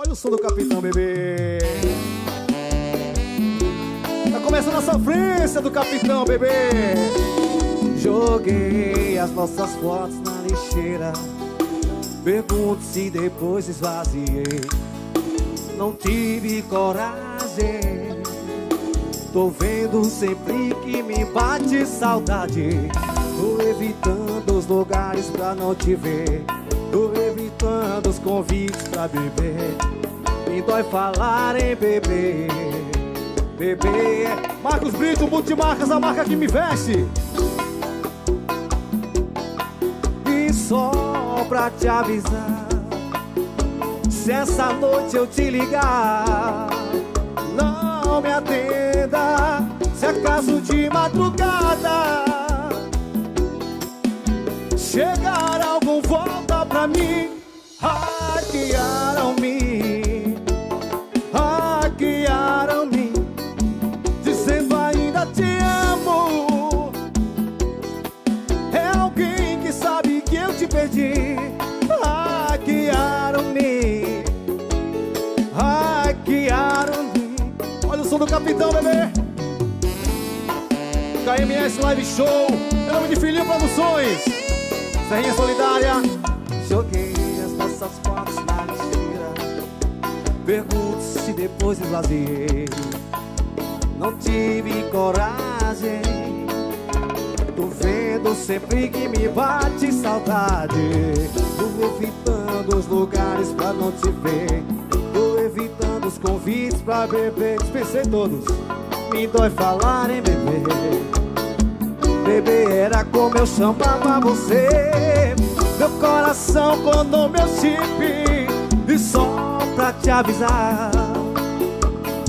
Olha o som do Capitão, bebê. Tá começando a sofrência do Capitão, bebê. Joguei as nossas fotos na lixeira. Pergunto se depois esvaziei. Não tive coragem. Tô vendo sempre que me bate saudade. Tô evitando os lugares pra não te ver. Tô evitando os convites pra beber. Me dói falar em beber. Beber. Marcos Brito, Multimarcas, a marca que me veste. E só pra te avisar, se essa noite eu te ligar, não me atenda. Se acaso de madrugada chegar algum, volta pra mim. Hackearam-me, hackearam-me, dizendo ainda te amo. É alguém que sabe que eu te perdi. Hackearam-me, hackearam-me. Olha o som do Capitão, bebê. KMS Live Show, em nome de Filhinho Produções, Serrinha Solidária. Joguei as nossas fotos na lixeira. Pergunto se depois esvaziei. Não tive coragem. Tô vendo sempre que me bate saudade. Tô evitando os lugares pra não te ver. Tô evitando os convites pra beber. Dispensei todos. Me dói falar em beber. Beber era como eu chamava você. Meu coração contou meu chip. E só pra te avisar,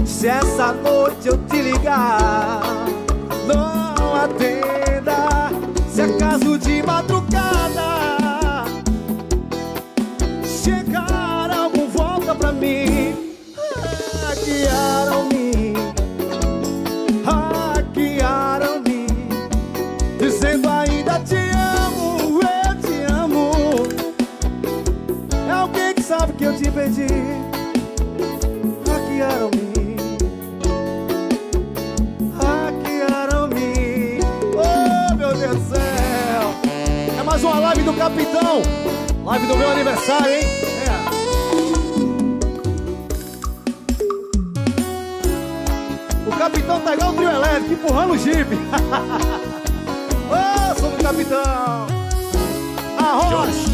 se essa noite eu te ligar, não atenda. Se acaso de madrugada chegar algum, volta pra mim. Hackearam-me, hackearam-me, dizendo ainda te amo, eu te amo. É alguém que sabe que eu te perdi. Hackearam-me, hackearam-me. Oh, meu Deus do céu. É mais uma live do Capitão. Live do meu aniversário, hein? O Capitão tá igual o trio elétrico, empurrando o jipe. Oh, sou do Capitão. Arrocha.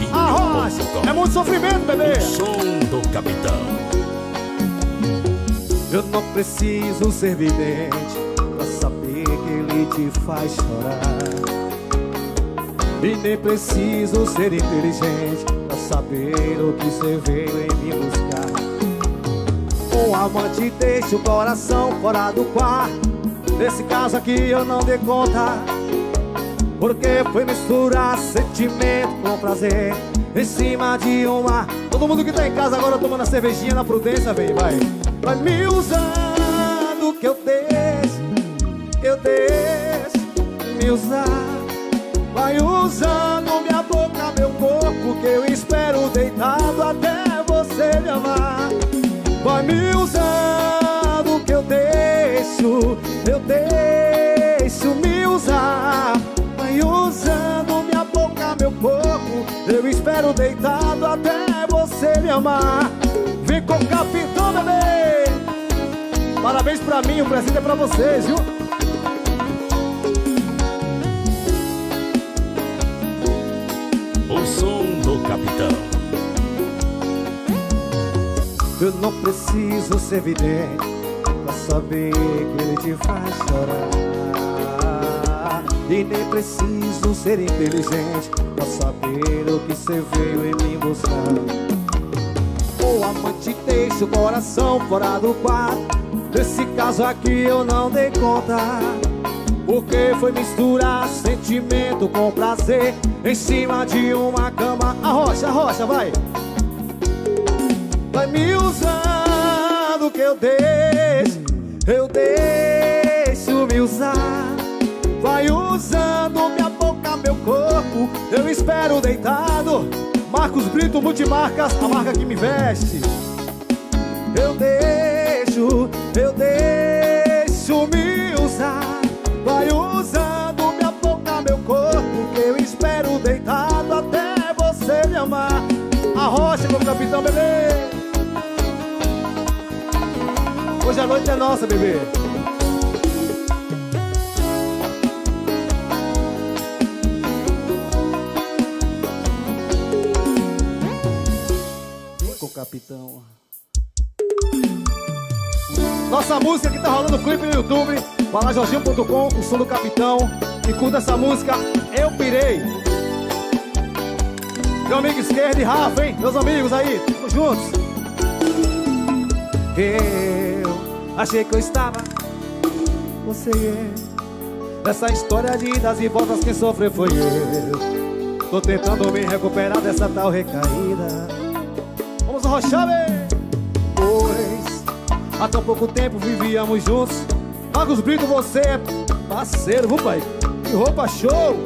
É muito sofrimento, bebê. O som do Capitão. Eu não preciso ser vidente pra saber que ele te faz chorar. E nem preciso ser inteligente pra saber o que você veio em me buscar. Um amante deixa o coração fora do quarto. Nesse caso aqui eu não dei conta, porque foi misturar sentimento com prazer em cima de uma... Todo mundo que tá em casa agora tomando a cervejinha na prudência, vem, vai. Vai me usando que eu deixo me usar. Vai usando minha boca, meu corpo, que eu espero deitado até você me amar. Vai me usando que eu deixo me usar. Vai usando minha boca, meu corpo, eu espero deitado até você me amar. Vem com o Capitão, bebê. Parabéns pra mim, o presente é pra vocês, viu? O som do Capitão. Eu não preciso ser vidente pra saber que ele te faz chorar. E nem preciso ser inteligente pra saber o que você veio em me buscar. O amante deixa o coração fora do quarto. Nesse caso aqui eu não dei conta, porque foi misturar sentimento com prazer em cima de uma cama. Arrocha, vai. Vai me usando que eu deixo me usar. Vai usando minha boca, meu corpo, eu espero deitado. Marcos Brito, Multimarcas, a marca que me veste. eu deixo me usar. Vai usando minha boca, meu corpo, que eu espero deitado até você me amar. A rocha como capitão, bebê. Hoje a noite é nossa, bebê. Com o capitão. Nossa música que tá rolando clipe no YouTube. Vai lá, jorginho.com, o som do capitão. E curta essa música, Eu Pirei. Meu amigo esquerdo e Rafa, hein? Meus amigos aí, tamo juntos. Eu achei que eu estava, você nessa história de idas e voltas, quem sofreu foi eu. Tô tentando me recuperar dessa tal recaída. Vamos arrochar, bem. Pois há tão pouco tempo vivíamos juntos. Marcos Brito, você é parceiro, viu, pai? Que roupa show!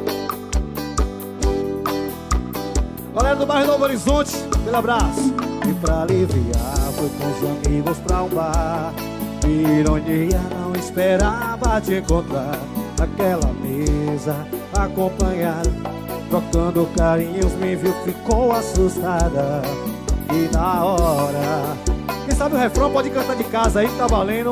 Galera do bairro Novo Horizonte, aquele abraço. E pra aliviar, fui com os amigos pra um bar. Ironia, não esperava te encontrar naquela mesa, acompanhada, trocando carinhos, me viu, ficou assustada. E na hora, quem sabe o refrão pode cantar de casa aí, tá valendo.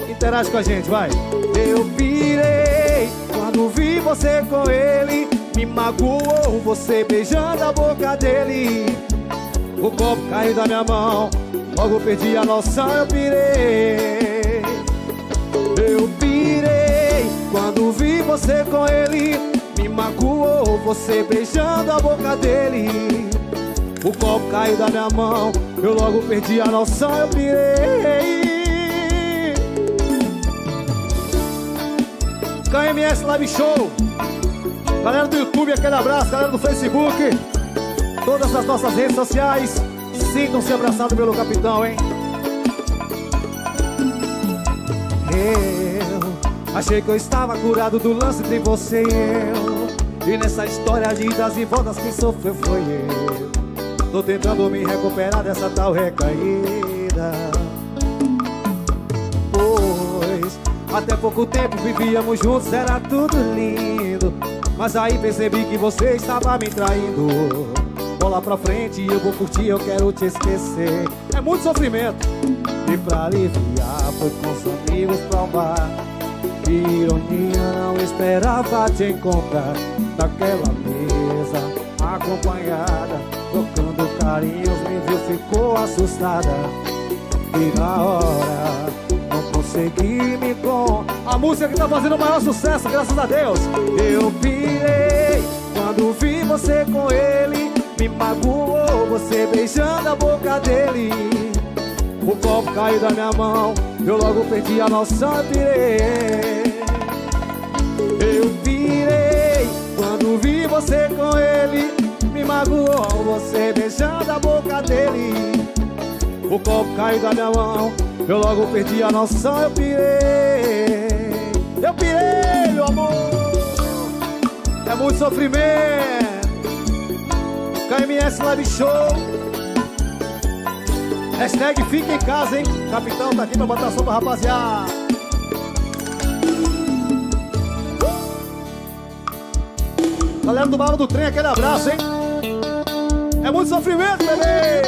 Interage com a gente, vai. Eu pirei quando vi você com ele. Me magoou você beijando a boca dele. O copo caiu da minha mão, logo perdi a noção, eu pirei. Eu pirei quando vi você com ele. Me magoou você beijando a boca dele. O copo caiu da minha mão, eu logo perdi a noção, eu pirei. KMS Live Show. Galera do YouTube, aquele abraço. Galera do Facebook, todas as nossas redes sociais, sintam-se abraçados pelo capitão, hein? Eu achei que eu estava curado do lance entre você e eu. E nessa história de idas e voltas, quem sofreu foi eu. Tô tentando me recuperar dessa tal recaída. Pois até pouco tempo vivíamos juntos, era tudo lindo. Mas aí percebi que você estava me traindo. Bola pra frente, eu vou curtir, eu quero te esquecer. É muito sofrimento. E pra aliviar, fui com os amigos pra um bar. Ironia, não esperava te encontrar naquela mesa, acompanhada, trocando carinhos, me viu, ficou assustada. E na hora, não consegui me com. A música que tá fazendo o maior sucesso, graças a Deus. Eu pirei quando vi você com ele. Me magoou você beijando a boca dele. O copo caiu da minha mão, eu logo perdi a noção, eu pirei. Eu pirei quando vi você com ele. Me magoou você beijando a boca dele. O copo caiu da minha mão, eu logo perdi a noção, eu pirei. Eu pirei, meu amor. É muito sofrimento. KMS Live Show. Hashtag fica em casa, hein? O capitão tá aqui pra botar som pra rapaziada. Galera do Barro do Trem, aquele abraço, hein? É muito sofrimento, bebê.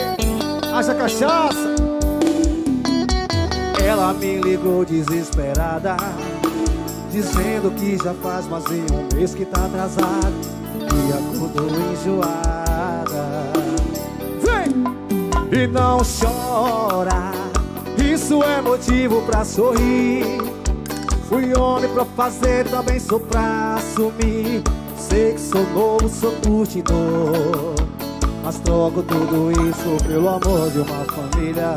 Haja cachaça. Ela me ligou desesperada, dizendo que já faz mais de um mês que tá atrasado e acordou enjoada. Vem! E não chora, isso é motivo pra sorrir. Fui homem pra fazer, também sou pra assumir. Sei que sou novo, sou curtidor, mas troco tudo isso pelo amor de uma família.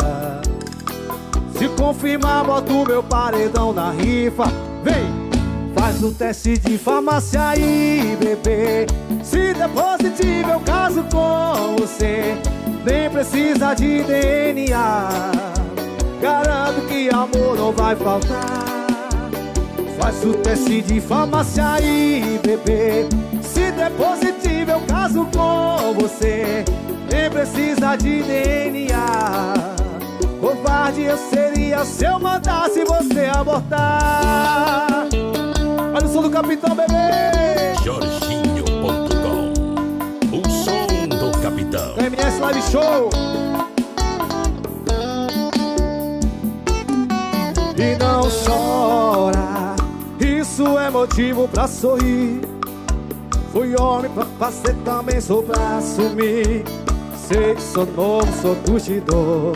Se confirmar, boto meu paredão na rifa. Vem, faz o teste de farmácia aí, bebê. Se der positivo, eu caso com você. Nem precisa de DNA, garanto que amor não vai faltar. Faz o teste de farmácia aí, bebê. Se der positivo, eu caso com você. Nem precisa de DNA, ou vai Covarde eu seria se eu mandasse você abortar. Olha o som do Capitão, bebê. Jorginho.com, o som do Capitão. MS Live Show. E não chora, isso é motivo pra sorrir. Fui homem pra fazer, também sou pra assumir. Sei que sou novo, sou curtidor,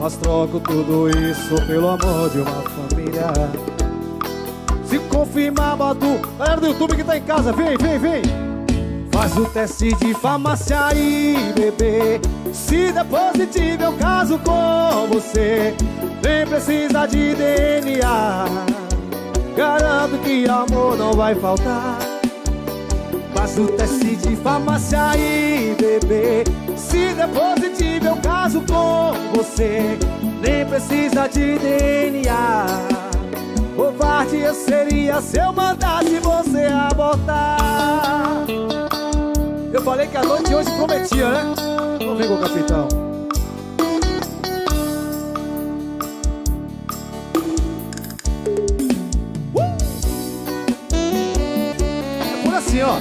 mas troco tudo isso pelo amor de uma família. Se confirmar, Badu, galera do YouTube que tá em casa, vem. Faz o teste de farmácia aí, bebê. Se der positivo eu caso com você. Nem precisa de DNA, garanto que amor não vai faltar. Faz o teste de farmácia aí, bebê. Se der positivo eu caso com você. Nem precisa de DNA. Covarde eu seria se eu mandasse você abortar. Eu falei que a noite de hoje prometia, né? Vamos ver com o Capitão. É por assim, ó.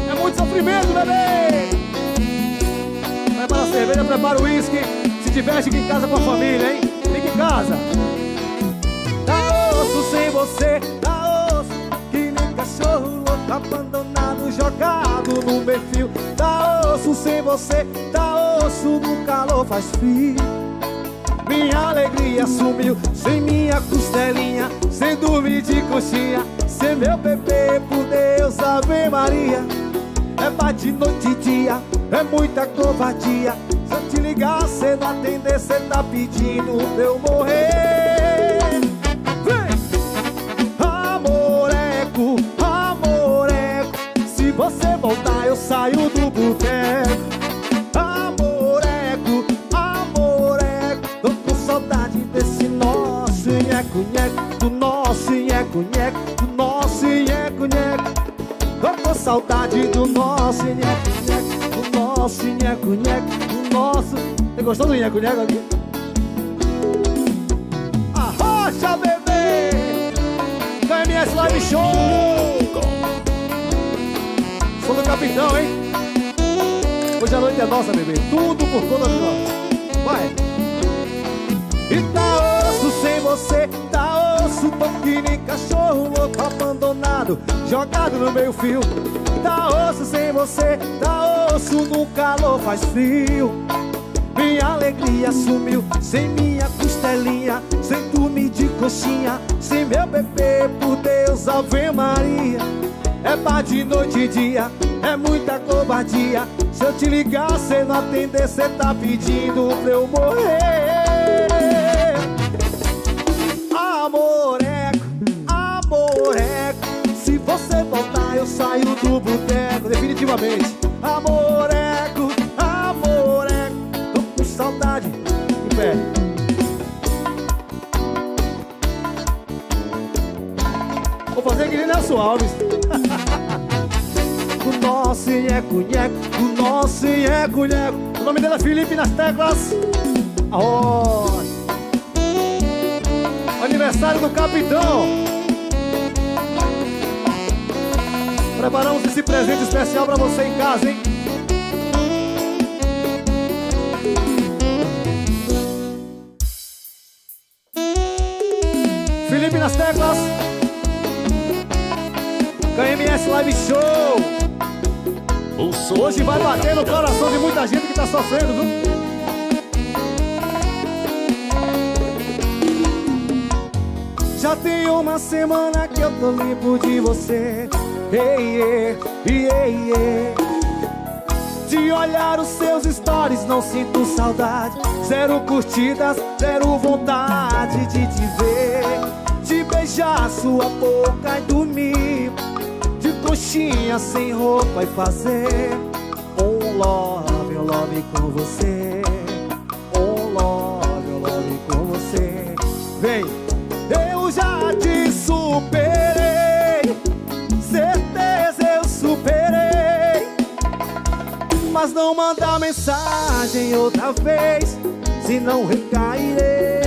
É muito sofrimento, bebê. Prepara a cerveja, prepara o uísque. Se diverte aqui em casa com a família, hein? Fica em casa. Tá osso sem você, tá osso que nem cachorro abandonado, jogado no meio-fio. Tá osso sem você, tá osso no calor faz frio. Minha alegria sumiu, sem minha costelinha, sem dormir de coxinha, sem meu bebê, por Deus, Ave Maria. É bate noite e dia, é muita covardia. Se eu te ligar, cê não atender, cê tá pedindo pra eu morrer. Vem! Amoreco, amoreco, se você voltar eu saio do boteco. Amoreco, amoreco, tô com saudade desse nosso nheco-nheco, do nosso nheco-nheco, do nosso nheco-nheco. Tô com saudade do nosso nheco-nheco, do nosso nheco-nheco, do nosso... Você gostou do nheco-nheco aqui? Arrocha, bebê! KMS Live Show! Sou do Capitão, hein? Hoje a noite é nossa, bebê. Tudo por conta de nós. Vai! E tá osso sem você, tá osso, tô que nem cachorro louco abandonado, jogado no meio fio. Tá osso sem você, tá osso, no calor faz frio. Minha alegria sumiu, sem minha costelinha, sem dormir de coxinha, sem meu bebê, por Deus, Ave Maria. É bar de noite e dia, é muita covardia. Se eu te ligar, cê não atender, cê tá pedindo pra eu morrer. Amoreco, amoreco, se você voltar eu saio do boteco, definitivamente. Amoreco, amoreco, tô com saudade. Em pé. Vou fazer que nem Nelson Alves. O nosso nheco-nheco, o nosso nheco-nheco. O nome dele é Felipe nas teclas. Oh. Aniversário do Capitão. Preparamos esse presente especial pra você em casa, hein? Felipe nas teclas. KMS Live Show. Hoje vai bater no coração de muita gente que tá sofrendo, viu? Já tem uma semana que eu tô limpo de você. De olhar os seus stories não sinto saudade. Zero curtidas, zero vontade de te ver, de beijar sua boca e dormir de coxinha sem roupa e fazer um love com você. Um love com você. Vem! Eu já te superei, certeza eu superei, mas não mandar mensagem outra vez, se não recairei.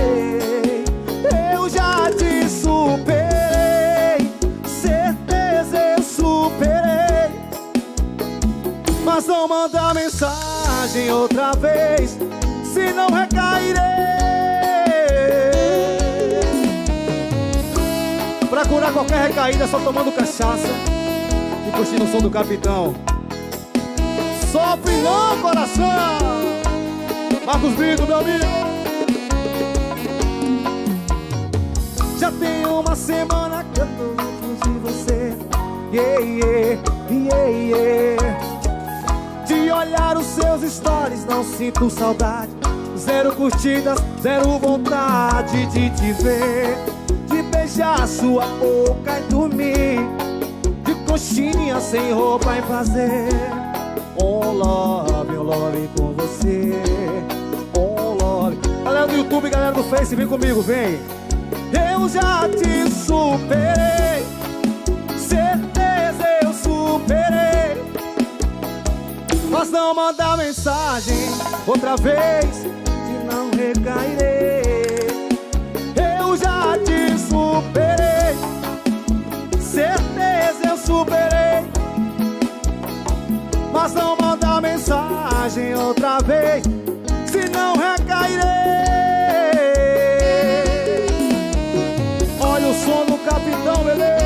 Eu já te superei, certeza eu superei. Mas não mandar mensagem outra vez, se não recairei. Pra curar qualquer recaída, só tomando cachaça e curtindo o som do Capitão. Sofre não, coração! Marcos Brito, meu amigo. Já tem uma semana que eu tô longe de você. Yeah, yeah, yeah, yeah. De olhar os seus stories, não sinto saudade. Zero curtidas, zero vontade de te ver, de beijar sua boca e dormir de coxinha sem roupa em prazer. On love com você. On love. Galera do YouTube, galera do Face, vem comigo, vem. Eu já te superei, certeza eu superei. Mas não mandar mensagem outra vez, se não recairei. Eu já te superei, certeza eu superei. Mas não mandar mensagem outra vez, se não recairei. Olha o som do Capitão, bebê.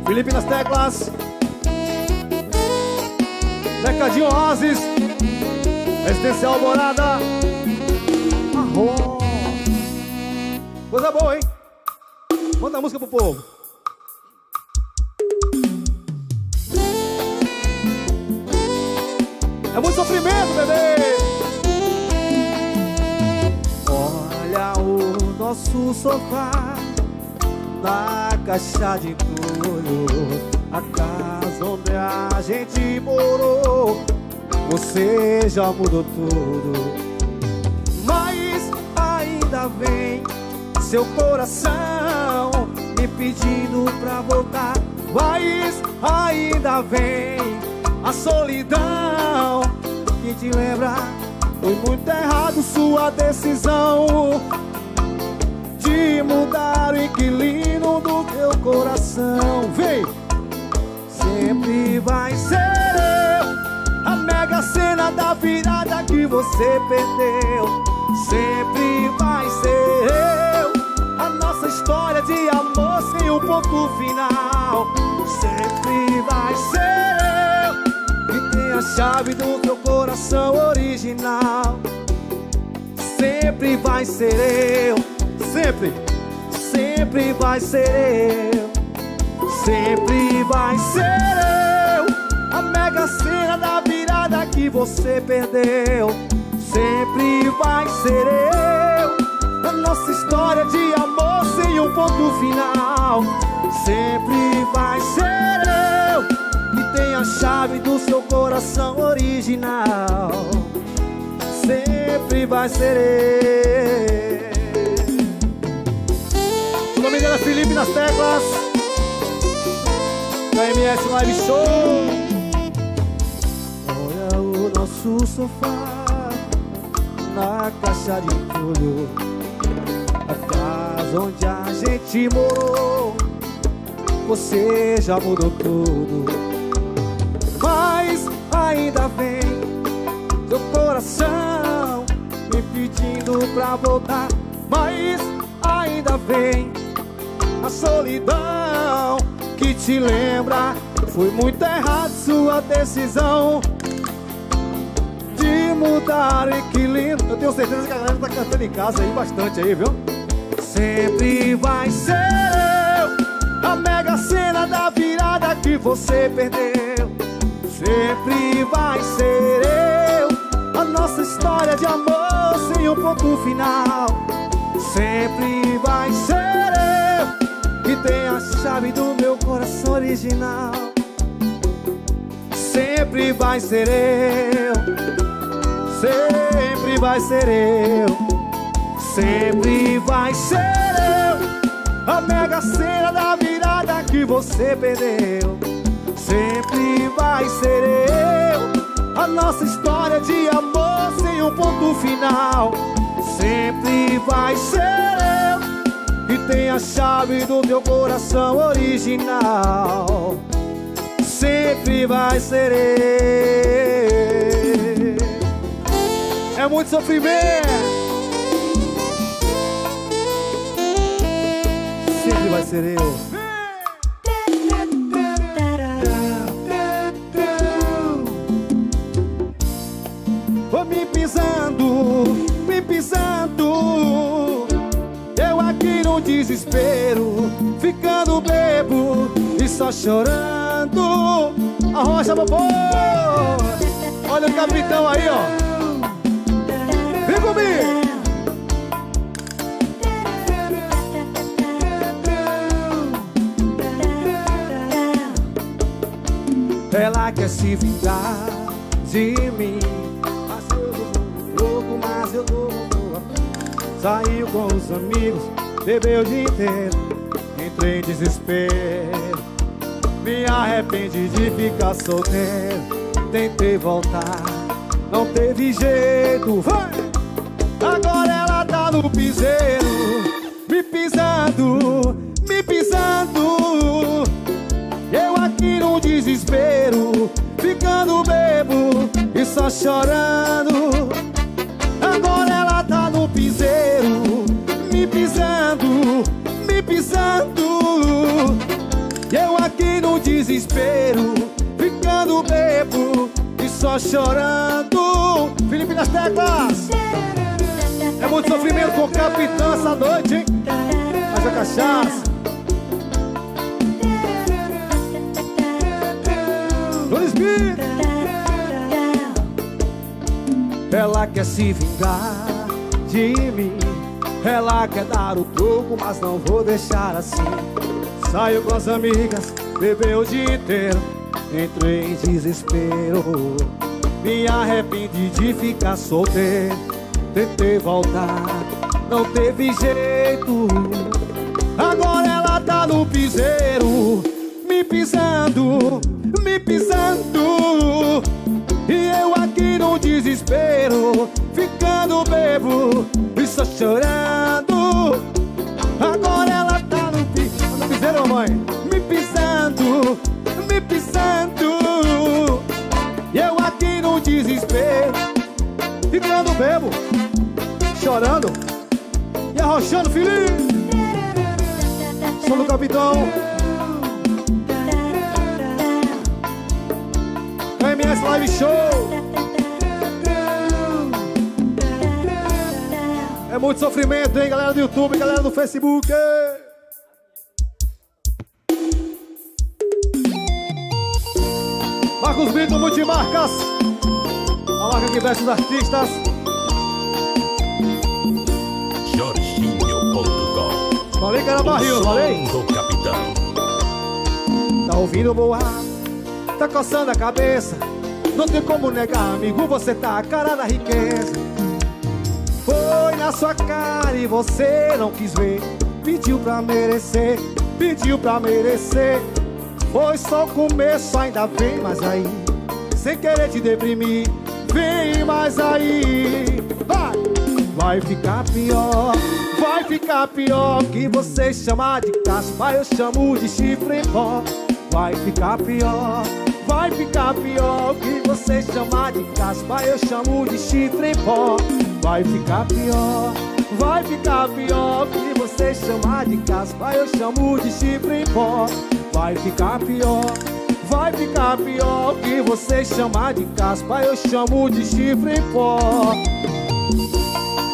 Felipe nas teclas. Mercadinho Oasis, Residencial Alvorada. Arroz. Coisa boa, hein? Manda a música pro povo. É muito sofrimento, bebê. Olha o nosso sofá na caixa de entulho, a casa onde a gente morou. Você já mudou tudo, mas ainda vem seu coração me pedindo pra voltar. Mas ainda vem a solidão que te lembra. Foi muito errado sua decisão de mudar o inquilino do teu coração. Vem! Sempre vai ser eu, a mega cena da virada que você perdeu. Sempre vai ser eu, a nossa história de amor sem um ponto final. Sempre vai ser eu, que tem a chave do teu coração original. Sempre vai ser eu, sempre, sempre vai ser eu. Sempre vai ser eu, a mega cena da virada que você perdeu. Sempre vai ser eu, a nossa história de amor sem um ponto final. Sempre vai ser eu, que tem a chave do seu coração original. Sempre vai ser eu. O nome dela é Felipe nas teclas. KMS Live Show. Olha o nosso sofá na caixa de entulho, a casa onde a gente morou. Você já mudou tudo, mas ainda vem seu coração me pedindo pra voltar. Mas ainda vem a solidão que te lembra. Foi muito errado sua decisão de mudar o equilíbrio. Eu tenho certeza que a galera tá cantando em casa aí bastante aí, viu? Sempre vai ser eu, a mega cena da virada que você perdeu. Sempre vai ser eu, a nossa história de amor sem um ponto final. Sempre vai ser eu, que tem a chave do meu coração original. Sempre vai ser eu, sempre vai ser eu. Sempre vai ser eu, a mega cena da virada que você perdeu. sempre vai ser eu. A nossa história de amor sem um ponto final. Sempre vai ser eu que tem a chave do teu coração original. Sempre vai ser eu. É muito sofrimento. Sempre vai ser eu. Vou me pisando, eu aqui no desespero, ficando bebo e só chorando. Arrocha, bobô! Olha o capitão aí, ó. Vem comigo! Ela quer se vingar de mim, mas eu tô louco, mas eu tô louco. Saiu com os amigos, bebeu o dia inteiro, entrei em desespero. Me arrependi de ficar solteiro, tentei voltar, não teve jeito. Vai! Agora ela tá no piseiro, me pisando, me pisando. Eu aqui no desespero, ficando bebo e só chorando. Agora ela tá no piseiro, me pisando, me pisando. Eu aqui no desespero, ficando bebo e só chorando. Felipe das teclas. É muito sofrimento com o capitão essa noite, hein? Faz a cachaça. Ela quer se vingar de mim, ela quer dar o troco, mas não vou deixar assim. Saiu com as amigas, bebeu o dia inteiro, entrei em desespero. Me arrependi de ficar solteiro, tentei voltar, não teve jeito. Agora ela tá no piseiro, me pisando, me pisando. E eu aqui no desespero, ficando bebo e só chorando. Agora ela tá no piseiro, mamãe, me pisando, me pisando. E eu aqui no desespero, ficando bebo, chorando e arrochando, filhinho. Sou do capitão. MS Live Show. É muito sofrimento, hein, galera do YouTube, galera do Facebook. Marcos Brito Multimarcas, a marca que veste os artistas. Jorginho.com. Falei que era barril, falei? Do capitão. Tá ouvindo boato, tá coçando a cabeça. Não tem como negar, amigo, você tá a cara da riqueza. Foi na sua cara e você não quis ver. Pediu pra merecer, pediu pra merecer. Foi só o começo, ainda vem mais aí. Sem querer te deprimir, vem mais aí. Vai! Vai ficar pior, vai ficar pior. Que você chama de caspa, eu chamo de chifre em pó. Vai ficar pior, vai ficar pior. Que você chama de caspa, eu chamo de chifre em pó. Vai ficar pior, vai ficar pior. Que você chama de caspa, eu chamo de chifre em pó. Vai ficar pior, vai ficar pior. Que você chama de caspa, eu chamo de chifre em pó.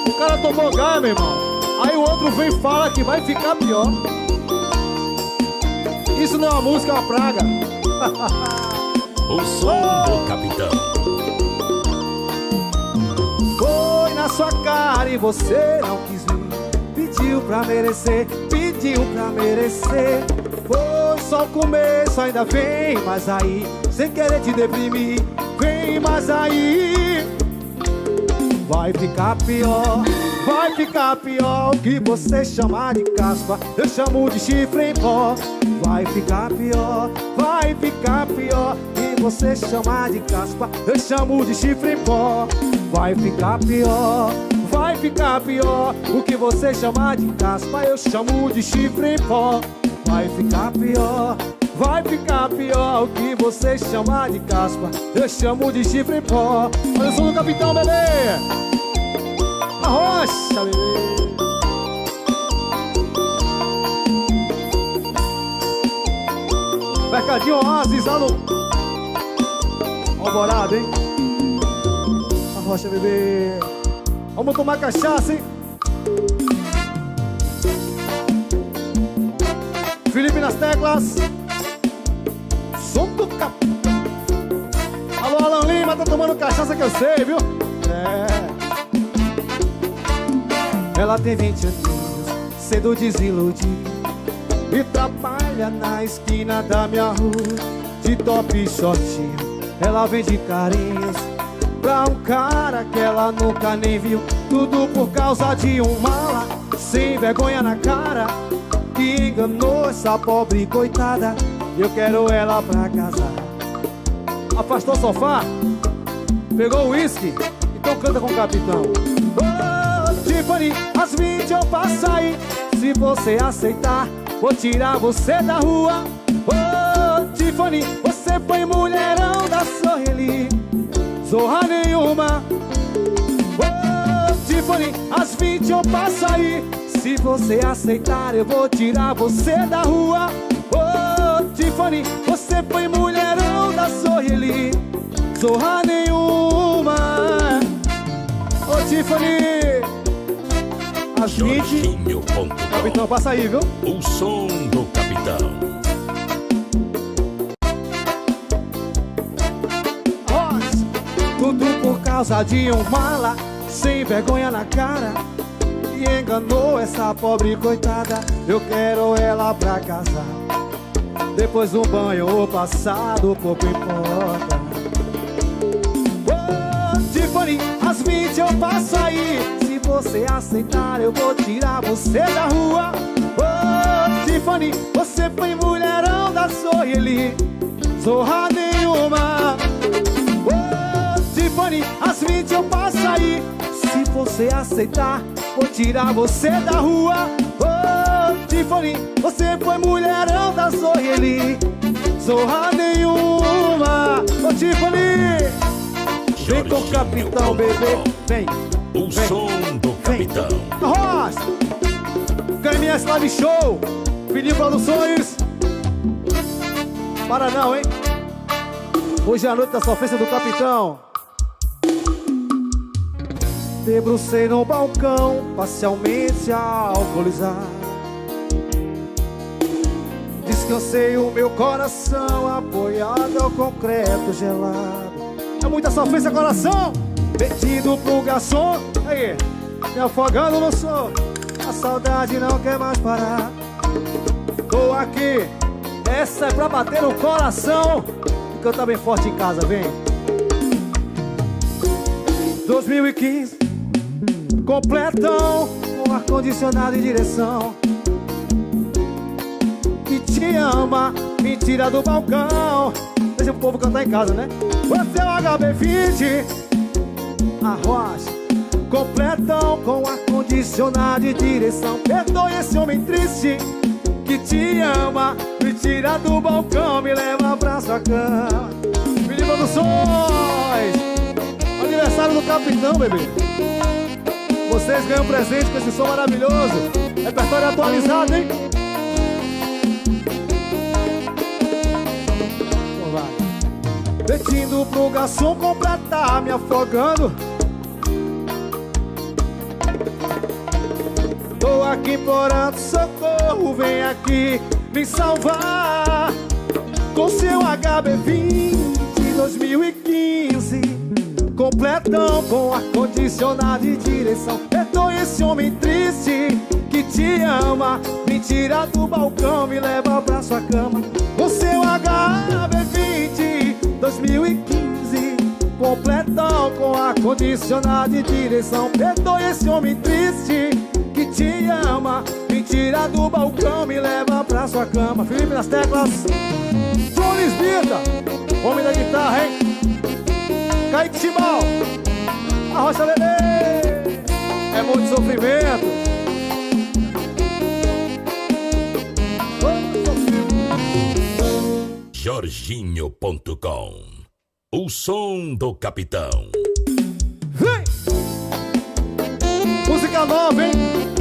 O cara tomou gaia, meu irmão. Aí o outro vem e fala que vai ficar pior. Isso não é uma música, é uma praga. O som do capitão. Foi na sua cara e você não quis vir. Pediu pra merecer, pediu pra merecer. Foi só o começo, ainda vem mais aí. Sem querer te deprimir, vem mais aí. vai ficar pior. Vai ficar pior. O que você chama de caspa, eu chamo de chifre em pó. Vai ficar pior, vai ficar pior. O que você chama de caspa, eu chamo de chifre em pó. Vai ficar pior, vai ficar pior. O que você chama de caspa, eu chamo de chifre em pó. Vai ficar pior, vai ficar pior. O que você chama de caspa, eu chamo de chifre em pó. Olha o som do capitão, bebê. Arrocha, bebê. Mercadinho Oasis lá no Alvorada, hein? Arrocha, bebê. Vamos tomar cachaça, hein? Felipe nas teclas. Som do capitão. Alô, Alan Lima, tá tomando cachaça que eu sei, viu? Ela tem 20 anos, cedo desiludido, e trabalha na esquina da minha rua. De top e shortinho, ela vende carinhos pra um cara que ela nunca nem viu. Tudo por causa de um mala sem vergonha na cara, que enganou essa pobre coitada. Eu quero ela pra casar. Afastou o sofá, pegou o uísque, então canta com o capitão. Oh, Tiffany, às 20 eu passo aí. Se você aceitar, vou tirar você da rua. Oh, Tiffany, você foi mulherão da Sorreli, zorra nenhuma. Oh, Tiffany, às 20 eu passo aí. Se você aceitar, eu vou tirar você da rua. Oh, Tiffany, você foi mulherão da Sorreli, zorra nenhuma. Oh, Tiffany, às 20, capitão, passa aí, viu? O som do capitão. Tudo por causa de um mala sem vergonha na cara, e enganou essa pobre coitada. Eu quero ela pra casar. Depois um banho ou passado, pouco importa. Oh, Tiffany, às 20 eu passo aí. Se você aceitar, eu vou tirar você da rua. Oh, Tiffany, você foi mulherão da Sorreli, zorra nenhuma. Oh, Tiffany, às 20 eu passo aí. Se você aceitar, vou tirar você da rua. Oh, Tiffany, você foi mulherão da Sorreli, zorra nenhuma. Oh, Tiffany, vem com o capitão, bebê. Vem, o som do capitão. Rocha, KMS Live Show, Filhinho Produções. Para não, hein? Hoje é a noite da sofrência do capitão. Debrucei no balcão, parcialmente alcoolizado. Descansei o meu coração, apoiado ao concreto gelado. É muita sofrência, coração. Pedido pro garçom, aí, me afogando no som. A saudade não quer mais parar. Tô aqui, essa é pra bater no coração e cantar bem forte em casa, vem. 2015, completão, com ar-condicionado e direção, que te ama, me tira do balcão. Deixa o povo cantar em casa, né? Você é o HB20, arrocha, completão, com ar-condicionado e direção. Perdoe esse homem triste que te ama, me tira do balcão, me leva pra sua cama. Filhinho Produções, aniversário do capitão, bebê. Vocês ganham presente com esse som maravilhoso. Repertório atualizado, hein? Então vai. Pedindo pro garçom completar, me afogando. Tô aqui implorando socorro, vem aqui me salvar. Com seu HB20 2015, completão, com ar-condicionado e direção. Perdoe esse homem triste que te ama, me tira do balcão, me leva pra sua cama. Com seu HB20 2015, completão com ar-condicionado e direção. Perdoe esse homem triste que te ama, me tira do balcão, me leva pra sua cama. Felipe nas teclas, Jones Bita, homem da guitarra, hein? Kaique Chimbal, a Rocha Bebê. É muito sofrimento. Jorginho.com, o som do capitão. Vem! Música nova, hein?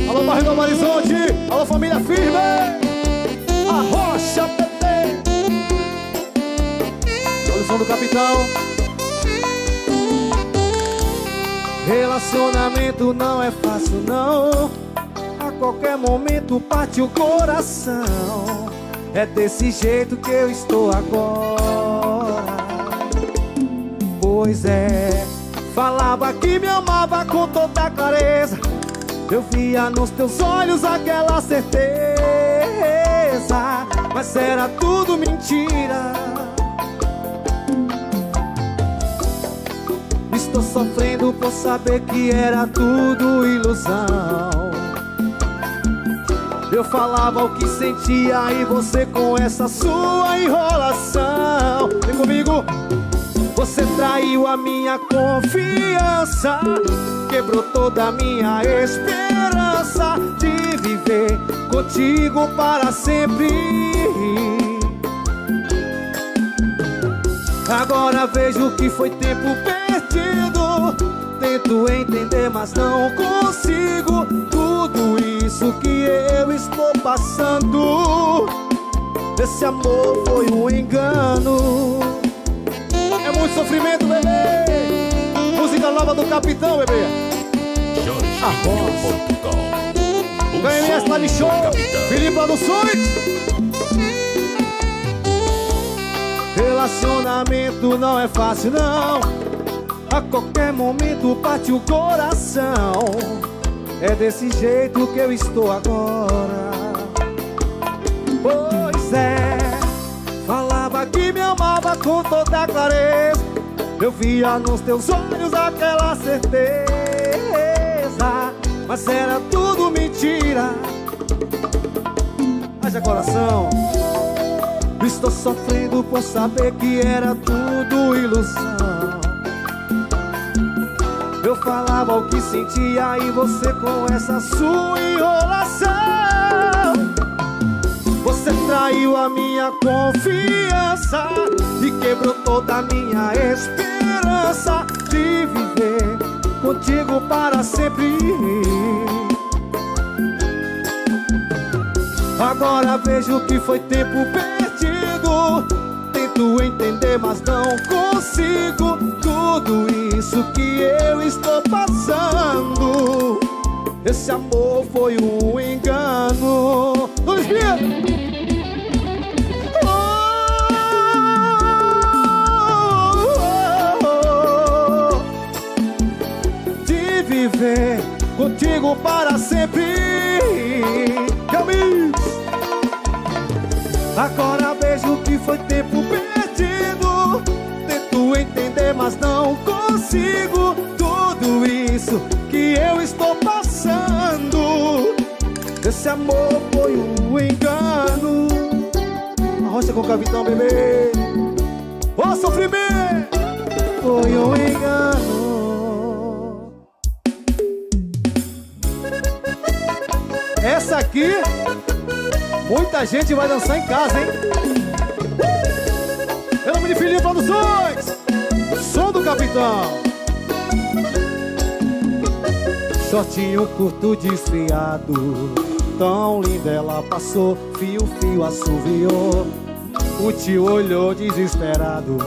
Alô, Barrio Novo Horizonte. Alô, família firme. A Rocha PT. Olha o som do capitão. Relacionamento não é fácil, não. A qualquer momento parte o coração. É desse jeito que eu estou agora. Pois é, falava que me amava com toda clareza. Eu via nos teus olhos aquela certeza, mas era tudo mentira. Estou sofrendo por saber que era tudo ilusão. Eu falava o que sentia e você com essa sua enrolação. Vem comigo. Você traiu a minha confiança, quebrou toda a minha esperança de viver contigo para sempre. Agora vejo que foi tempo perdido. Tento entender, mas não consigo. Tudo isso que eu estou passando, esse amor foi um engano. É muito sofrimento, bebê. Música nova do capitão, bebê. Jorginho.com, KMS lá de show. Felipe Produções. Relacionamento não é fácil, não. A qualquer momento parte o coração. É desse jeito que eu estou agora. Pois é, falava que me amava com toda clareza. Eu via nos teus olhos aquela certeza, mas era tudo mentira. Haja coração. Estou sofrendo por saber que era tudo ilusão. Eu falava o que sentia e você com essa sua enrolação. Você traiu a minha confiança e quebrou toda a minha esperança de viver contigo para sempre. Agora vejo que foi tempo perdido. Tento entender, mas não consigo. Tudo isso que eu estou passando, esse amor foi um engano. Dois dias. De viver contigo para sempre. Camis. Agora vejo que foi tempo perdido. Tento entender, mas não consigo. Tudo isso que eu estou passando, esse amor foi um engano. A Rocha com o capitão, bebê. Ô sofrimento, foi um engano. Essa aqui muita gente vai dançar em casa, hein? Meu nome de Felipe Produções, som do capitão. Shortinho curto desfiado, tão linda ela passou, fio, fio assoviou. O tio olhou desesperado,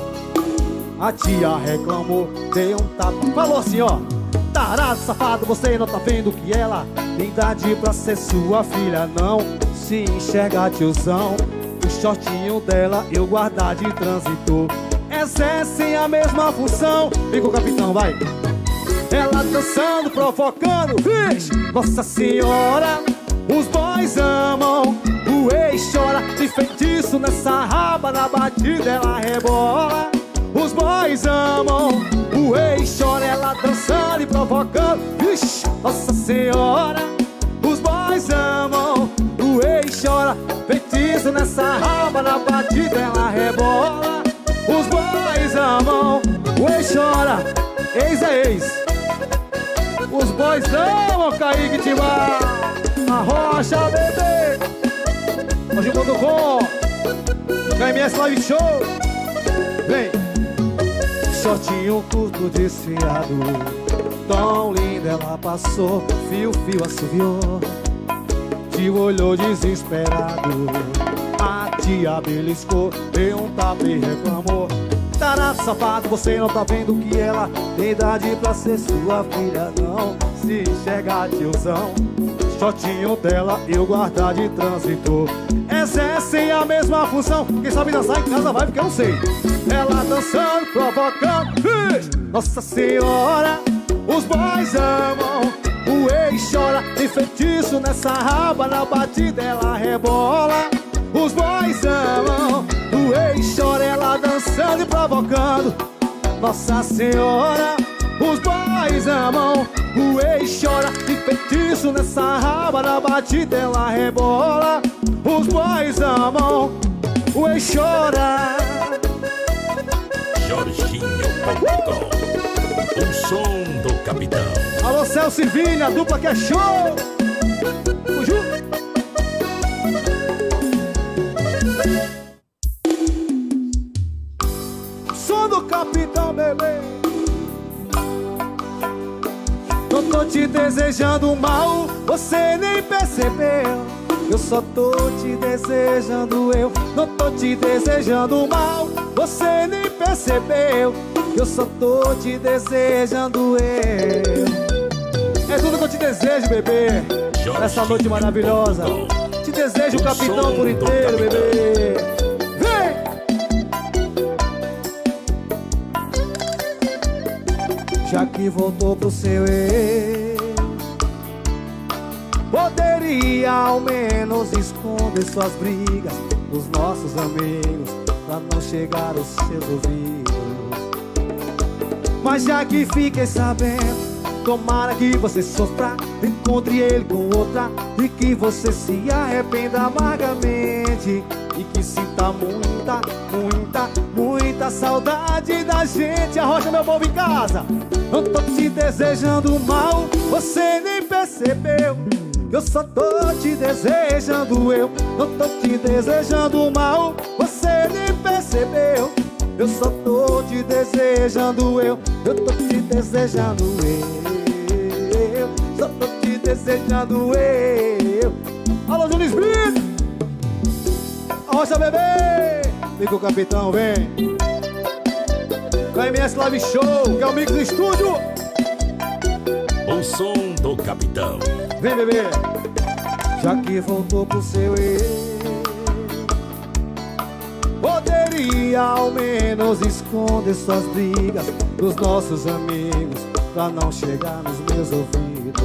a tia reclamou, deu um tapa. Falou assim, ó: tarado, safado, você não tá vendo que ela tem idade pra ser sua filha, não se enxerga, tiozão. O shortinho dela eu guardar de trânsito exercem a mesma função. Vem com o capitão, vai. Ela dançando, provocando, vixe, Nossa Senhora. Os boys amam, o ex chora. De feitiço nessa raba, na batida ela rebola. os boys amam. O ex chora, ela dançando e provocando. Ixi, Nossa Senhora, os boys amam. O ex chora, feitiço nessa raba, na batida ela rebola. Os boys amam. O ex chora, ex é ex. Os boys amam, Kaique Timar, a Rocha, bebê. Hoje.com, KMS Live Show. Vem. Shortinho curto desfiado, tão linda ela passou. Fio, assoviou, te olhou desesperado. A tia beliscou, deu um tapa e reclamou. Tarado safado, você não tá vendo que ela tem idade pra ser sua filha não. Se enxergar tiozão, shortinho dela eu guardar de trânsito. Exercem a mesma função, quem sabe dançar em casa vai porque eu não sei. Ela dançando, provocando. Nossa Senhora, os boys amam. O ex chora, tem feitiço nessa raba, na batida ela rebola. Os boys amam. O ex chora, ela dançando e provocando. Nossa Senhora, os boys amam. O ex chora, tem feitiço nessa raba, na batida ela rebola. Os boys amam. O ex chora. Jorginho.com, o som do capitão. Alô, Celso e Vini, a dupla que é show. Fugiu? Som do capitão, bebê. Não tô te desejando mal, você nem percebeu. Eu só tô te desejando eu. Não tô te desejando mal, você nem percebeu. Eu só tô te desejando eu. É tudo que eu te desejo, bebê, nessa noite maravilhosa. Te desejo o capitão por inteiro, bebê. Vem! Já que voltou pro seu ex, poderia ao menos esconder suas brigas dos nossos amigos, pra não chegar aos seus ouvidos. Mas já que fiquei sabendo, tomara que você sofra, encontre ele com outra, e que você se arrependa amargamente, e que sinta muita, muita, muita saudade da gente. Arrocha, meu povo em casa. Não tô te desejando mal, você nem percebeu. Eu só tô te desejando eu. Não tô te desejando mal, você nem percebeu. Eu só tô te desejando eu. Eu tô te desejando eu. Só tô te desejando eu. Alô, Júlio Smith, Arrocha, bebê. Vem com o capitão, vem. KMS Live Show, que é o Mix do Estúdio. O som do capitão. Vem, bebê. Já que voltou pro seu ex, poderia ao menos esconder suas brigas dos nossos amigos, pra não chegar nos meus ouvidos.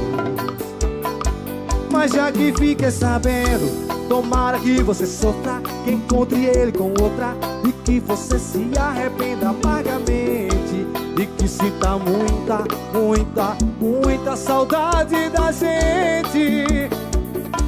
Mas já que fiquei sabendo, tomara que você sofra, que encontre ele com outra, e que você se arrependa amargamente, e que sinta muita, muita, muita saudade da gente.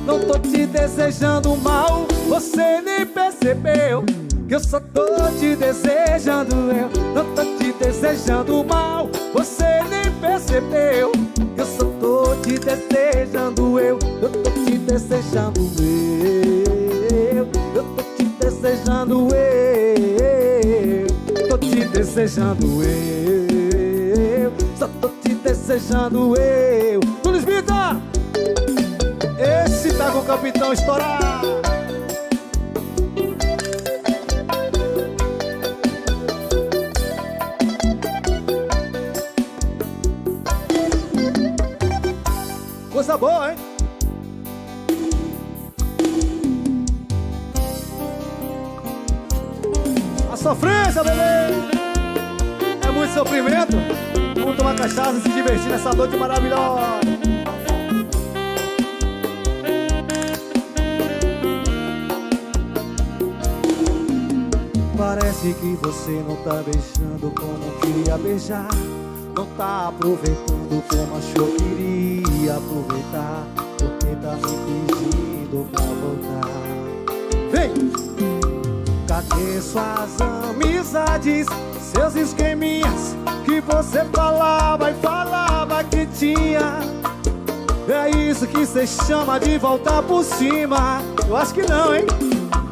Não tô te desejando mal, você nem percebeu. Que eu só tô te desejando eu. Não tô te desejando mal, você nem percebeu. Que eu só tô te desejando eu. Eu tô te desejando eu. Eu tô te desejando eu. Tô te desejando eu. Só tô te desejando eu. Tudo Smita! Esse tá com o capitão estourado. Coisa boa, hein? A sofrência, bebê! É muito sofrimento. Vamos tomar cachaça e se divertir nessa noite maravilhosa. Parece que você não tá beijando como queria beijar. Não tá aproveitando como achou que iria aproveitar. Porque tá me pedindo pra voltar. Vem! Cadê suas amizades, seus esqueminhas que você falava e falava que tinha? É isso que cê chama de voltar por cima? Eu acho que não, hein?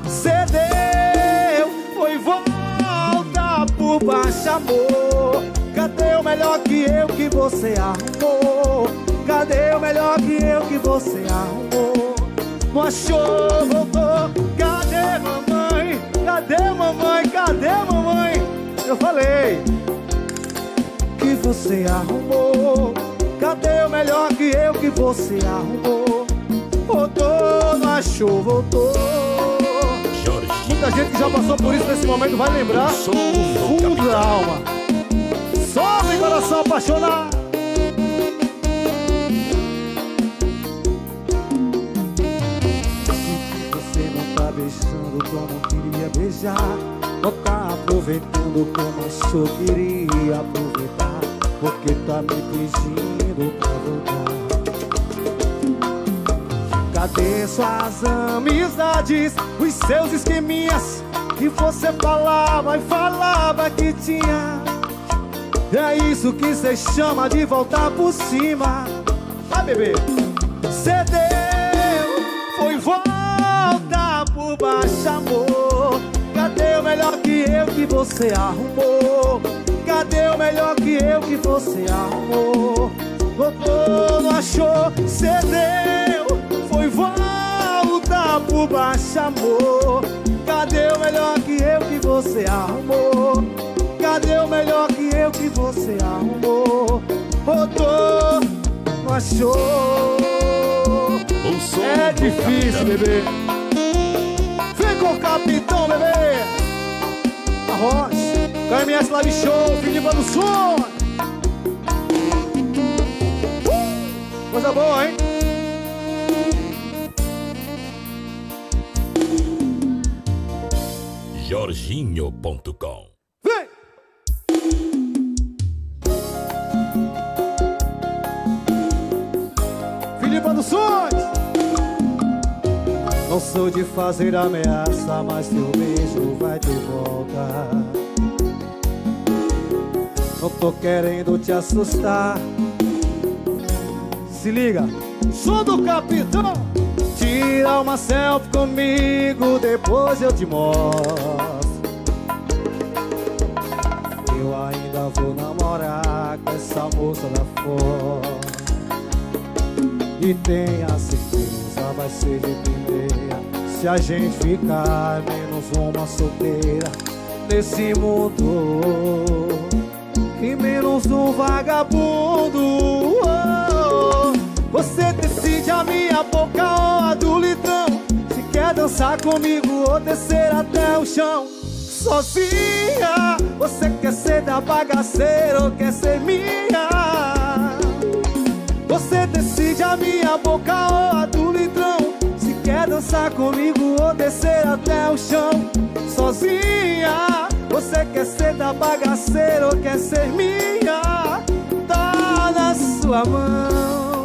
Cê deu, foi volta por baixo, amor. Cadê o melhor que eu que você arrumou? Cadê o melhor que eu que você arrumou? Não achou, voltou. Cadê mamãe? Cadê mamãe? Cadê mamãe? Eu falei que você arrumou. Cadê o melhor que eu que você arrumou? Voltou, não achou, voltou. Muita gente que já passou por isso nesse momento vai lembrar no fundo da alma. Sobe, coração apaixonado. Você não tá beijando como queria beijar. Não tá aproveitando como achou que iria aproveitar. Porque tá me pedindo pra voltar. Cadê suas amizades, os seus esqueminhas que você falava e falava que tinha? É isso que cê chama de voltar por cima. Vai, bebê. Cê deu, foi volta por baixo, amor. Cadê o melhor que eu que você arrumou? Cadê o melhor que eu que você arrumou? Voltou, não achou, cê deu, foi volta por baixo, amor. Cadê o melhor que eu que você arrumou? Cadê o melhor que eu que você arrumou? Voltou, não achou. É difícil, bebê. Vem com o capitão, bebê. Arroz. KMS Live Show, Filipe no som. Coisa boa, hein? Jorginho.com. Vem! Filipe dos Sons. Não sou de fazer ameaça, mas teu beijo vai de volta. Não tô querendo te assustar. Se liga, sou do capitão. Tira uma selfie comigo, depois eu te mostro. Eu ainda vou namorar com essa moça da foto. E tenha certeza, vai ser de primeira. Se a gente ficar menos uma solteira nesse mundo, e menos um vagabundo. Você decide a minha boca ou a do litrão. Se quer dançar comigo ou descer até o chão. Sozinha, você quer ser da bagaceira ou quer ser minha? Você decide a minha boca ou a do litrão. Se quer dançar comigo ou descer até o chão. Sozinha, você quer ser da bagaceira ou quer ser minha? Tá na sua mão.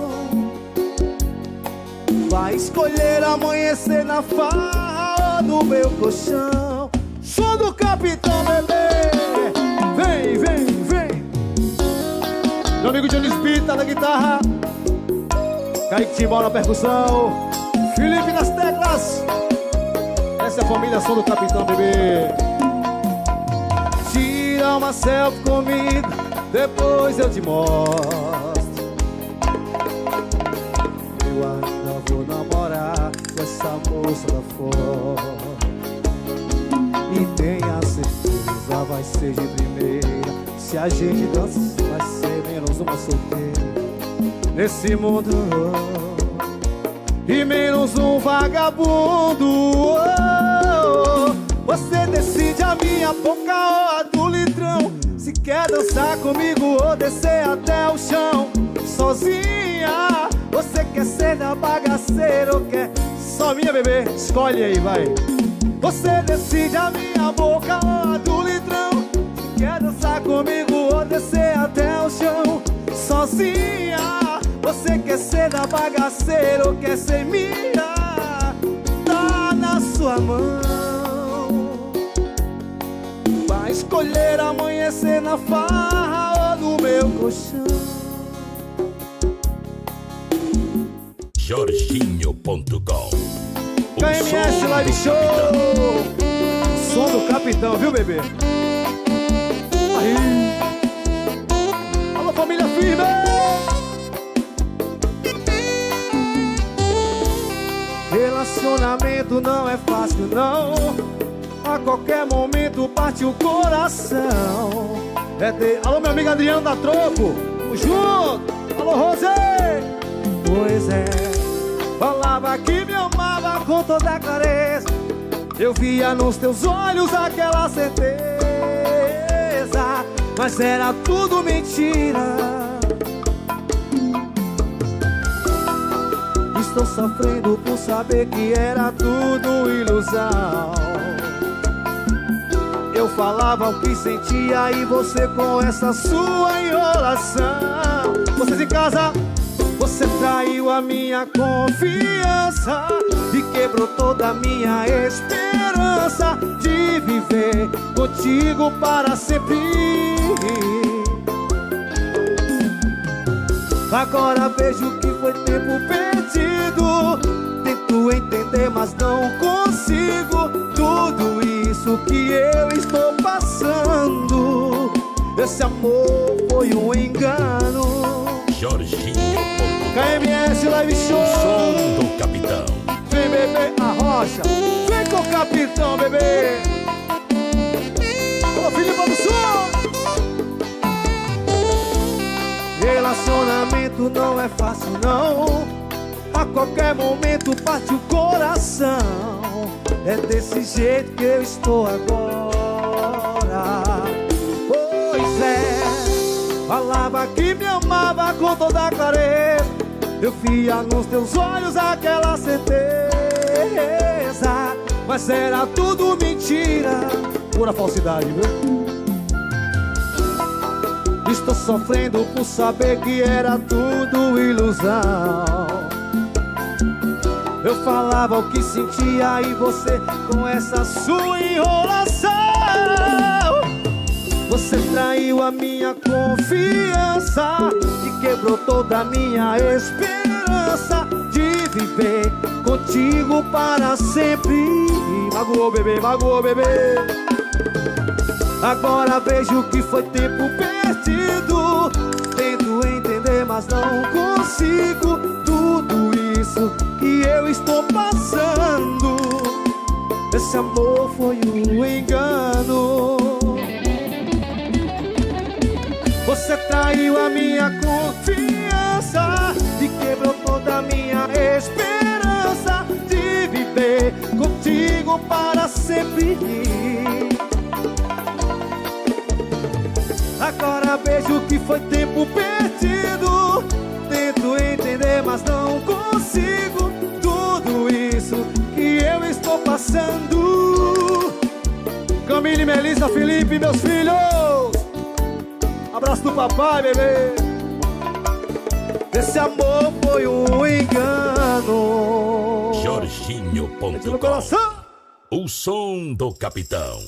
Vai escolher amanhecer na farra do meu colchão. Sou do capitão, bebê. Vem, vem, vem. Meu amigo Johnny Spita na guitarra, Kaique Timbal na percussão, Felipe nas teclas. Essa é a família Som do Capitão, bebê. Tira uma selfie comigo, depois eu te mostro. Eu ainda vou namorar com essa moça da foto. E tenha certeza, vai ser de primeira. Se a gente dança, vai ser menos uma solteira nesse mundo, e menos um vagabundo. Você decide a minha boca ou a do litrão. Se quer dançar comigo ou descer até o chão. Sozinha, você quer ser da bagaceira ou quer só minha, bebê? Escolhe aí, vai. Você decide a minha boca ou a do litrão. Quer dançar comigo ou descer até o chão. Sozinha, você quer ser da bagaceira ou quer ser minha? Tá na sua mão. Vai escolher amanhecer na farra ou no meu colchão. Jorginho.com. KMS Live Show. Som do capitão, viu, bebê? Aí. Alô, família firme. Relacionamento não é fácil, não. A qualquer momento parte o coração. Alô, meu amigo Adriano da Troco. Tamo junto. Alô, Rosé. Pois é, falava que me amava com toda a clareza. Eu via nos teus olhos aquela certeza, mas era tudo mentira. Estou sofrendo por saber que era tudo ilusão. Eu falava o que sentia e você com essa sua enrolação. Vocês em casa, você traiu a minha confiança e quebrou toda a minha esperança de viver contigo para sempre. Agora vejo que foi tempo perdido. Tento entender, mas não consigo. Tudo isso que eu estou passando, esse amor foi um engano. Jorginho.com. KMS Live Show. Som do capitão. Vem, bebê, arrocha. Vem com o capitão, bebê. Ô, filho do som. Relacionamento não é fácil, não. A qualquer momento parte o coração. É desse jeito que eu estou agora. Pois é, falava que me amava com toda a clareza. Eu via nos teus olhos aquela certeza, mas era tudo mentira. Pura falsidade, viu? Estou sofrendo por saber que era tudo ilusão. Eu falava o que sentia e você com essa sua enrolação. Você traiu a minha confiança e quebrou toda a minha esperança de viver contigo para sempre. Magoou, bebê, magoou, bebê. Agora vejo que foi tempo perdido. Tento entender, mas não consigo. Tudo isso que eu estou passando, esse amor foi um engano. Você traiu a minha confiança e quebrou toda a minha esperança de viver contigo para sempre. Agora vejo que foi tempo perdido. Tento entender, mas não consigo. Tudo isso que eu estou passando. Camille, Melissa, Felipe, meus filhos. Abraço do papai, bebê. Esse amor foi um engano. Jorginho.com. No coração. O som do capitão.